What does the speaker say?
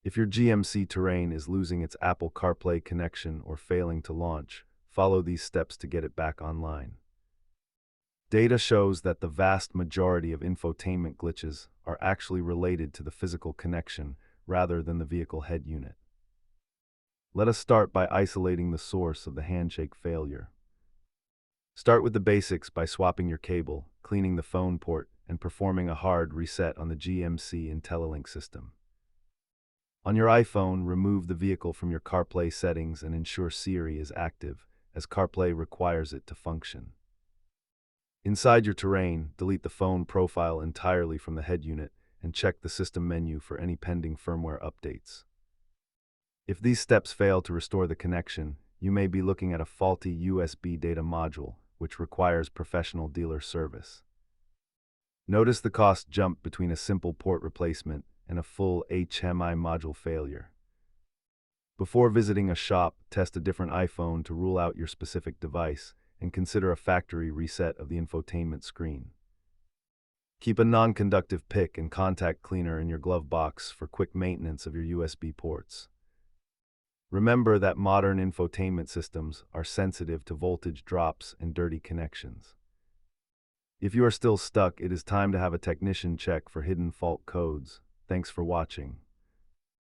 If your GMC Terrain is losing its Apple CarPlay connection or failing to launch, follow these steps to get it back online. Data shows that the vast majority of infotainment glitches are actually related to the physical connection rather than the vehicle head unit. Let us start by isolating the source of the handshake failure. Start with the basics by swapping your cable, cleaning the phone port, and performing a hard reset on the GMC IntelliLink system. On your iPhone, remove the vehicle from your CarPlay settings and ensure Siri is active, as CarPlay requires it to function. Inside your Terrain, delete the phone profile entirely from the head unit and check the system menu for any pending firmware updates. If these steps fail to restore the connection, you may be looking at a faulty USB data module, which requires professional dealer service. Notice the cost jump between a simple port replacement and a full HMI module failure. Before visiting a shop, test a different iPhone to rule out your specific device and consider a factory reset of the infotainment screen. Keep a non-conductive pick and contact cleaner in your glove box for quick maintenance of your USB ports. Remember that modern infotainment systems are sensitive to voltage drops and dirty connections. If you are still stuck, it is time to have a technician check for hidden fault codes. Thanks for watching.